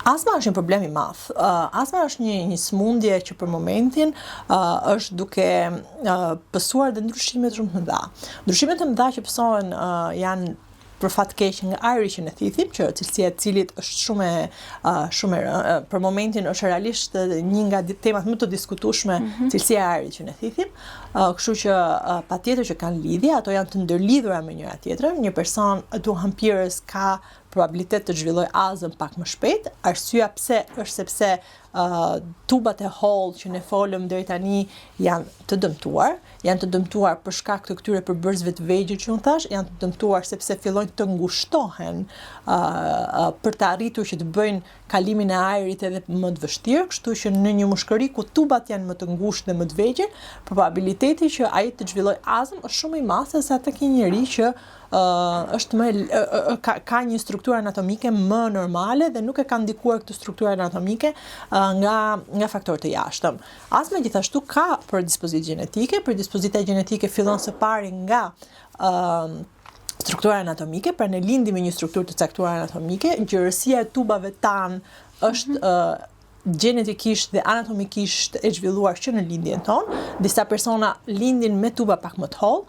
Astma është një problem i madh. Astma është një sëmundje që për momentin është duke pësuar dhe ndryshimet shumë të mëdha. Ndryshimet të mëdha që pësohen janë për fat keq nga ajri që ne thithim, që cilësia e cilit është shumë për momentin është realisht një nga temat më të diskutueshme, cilësia e ajrit që ne thithim. Kështu që patjetër që kanë lidhje, ato janë të ndërlidhura me njëra tjetrën. Një person duhanpirës ka probabilitet të zhvilloj azëm pak më shpejt. Arsyeja pse është sepse tubat e hollë që ne folëm deri tani janë të dëmtuar për shkak të këtyre përbërësve të vegjël që unë thash, janë të dëmtuar sepse fillojnë të ngushtohen për të arritur që të bëjnë kalimin e ajrit edhe më të vështirë, kështu që në një mushkëri ku tubat janë më të ngushtë dhe më të vegjël, probabiliteti që ai të zhvilloj azëm është shumë i madh se sa tek një njerëz që ka një strukturë anatomike më normale dhe nuk e ka ndikuar këtë strukturë anatomike nga faktorë të jashtëm. Astma gjithashtu ka predispozitë gjenetike. Predispozita gjenetike fillon së pari nga struktura anatomike, pra ne lindim me një strukturë të caktuar anatomike, gjerësia e tubave tanë është gjenetikisht dhe anatomikisht e zhvilluar që në lindjen tonë. Disa persona lindin me tuba pak më të hollë,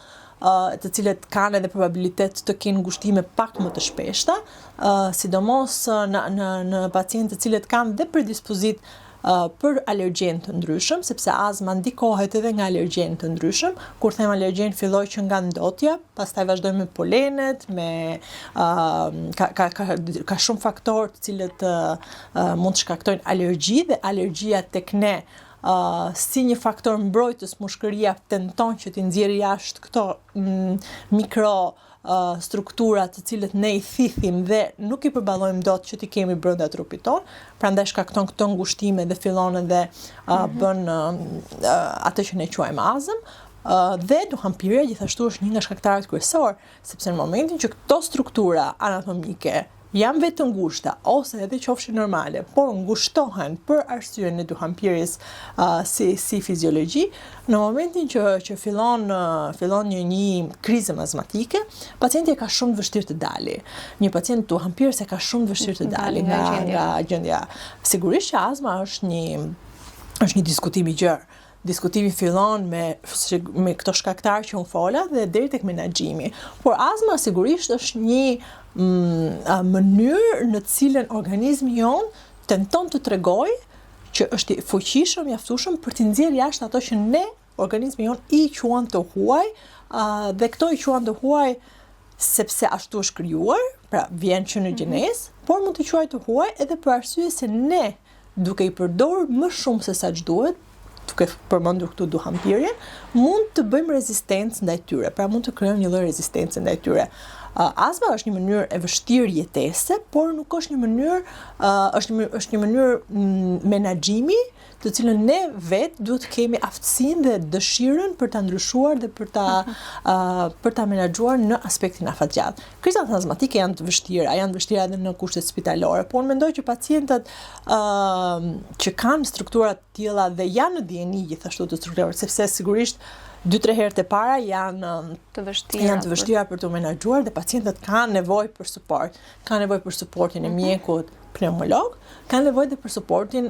të cilët kanë edhe probabilitet të kenë ngushtime pak më të shpeshta, sidomos në pacientë të cilët kanë dhe predispozit për alergjen të ndryshëm, sepse astma ndikohet edhe nga alergjen të ndryshëm. Kur them alergjen filloj që nga ndotja, pastaj vazhdoj me polenet, ka shumë faktorë të cilët mund të shkaktojnë alergji dhe alergjia tek ne si një faktor mbrojtës mushkëria tenton që t'i nxjerrë jashtë këto strukturat të cilët ne i thithim dhe nuk i përballojmë dot që t'i kemi brenda trupit tonë, prandaj shkakton këto ngushtime dhe fillon edhe bën atë që ne quajmë azëm. Dhe duhanpirja gjithashtu është një nga shkaktarët kryesor, sepse në momentin që këto struktura anatomike janë vetë ngushta ose edhe qofshin normale, por ngushtohen për arsyeën e duhanpirjes si fiziologji, në momentin që fillon një krizë astmatike, pacienti ka shumë të vështirë të dalë. Një pacient duhanpirës ka shumë të vështirë të dalë nga gjendja. Sigurisht që astma është një diskutim i gjerë. Diskutimi fillon me këto shkaktarë që unë fola dhe deri tek menaxhimi. Por astma sigurisht është një mënyrë në cilën organizmi jon tenton të tregojë që është i fuqishëm, mjaftueshëm për të nxjerrë jashtë ato që ne, organizmi jon, i quan të huaj, dhe këto i quan të huaj sepse ashtu është krijuar, pra vjen që në gjenezë, por mund të quajë të huaj edhe për arsye se ne, duke i përdorur më shumë se sa ç'duhet, duke përmendur këtu duhanpirjen, mund të bëjmë rezistencë ndaj tyre, pra mund të krijojmë një lloj rezistencë ndaj tyre. Astma është një mënyrë e vështirë jetese, por nuk është një mënyrë, është një mënyrë menaxhimi, të cilën ne vetë duhet të kemi aftësinë dhe dëshirën për ta ndryshuar dhe për ta menaxhuar në aspektin afatgjat. Krizat astmatike janë të vështira edhe në kushtet spitalore, por mendoj që pacientët që kanë struktura të tilla dhe janë në dieni gjithashtu të strukturave, sepse sigurisht 2-3 herët e para janë të vështira për të menaxhuar dhe pacientët kanë nevojë për suport. Kanë nevojë për suportin e mjekut pneumolog, kanë nevojë dhe për suportin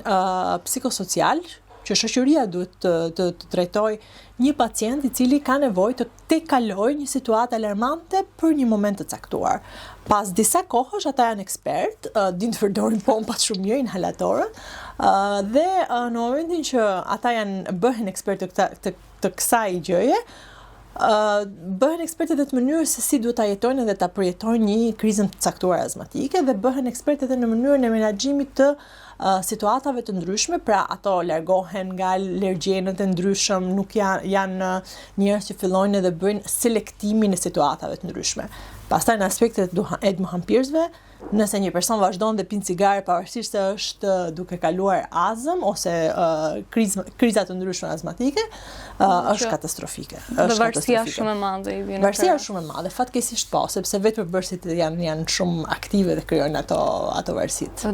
psikosocial, që shoqëria duhet të trajtojë një pacient i cili ka nevojë të tejkalojë një situatë alarmante për një moment të caktuar. Pas disa kohësh ata janë ekspert, din të përdorin pompat shumë mirë, inhalatorët, dhe në momentin që ata bëhen ekspert të kësaj gjëje, bëhen ekspertë edhe të mënyrës se si duhet ta jetojnë dhe ta përjetojnë një krizën të caktuar astmatike dhe bëhen ekspertë edhe në mënyrën e menaxhimit të situatave të ndryshme, pra ato largohen nga alergjenët e ndryshëm, nuk janë njerëz që fillojnë edhe bëjnë selektimin e situatave të ndryshme. Pastaj në aspektet e duhanpirësve, nëse një person vazhdon dhe pin cigare pavarësisht se është duke kaluar azëm ose kriza të ndryshme astmatike, është katastrofike. Varësia shumë e madhe. Varësia është shumë e madhe, fatkeqësisht po, sepse vetë përbërësit janë shumë aktive dhe krijojnë ato varësitë.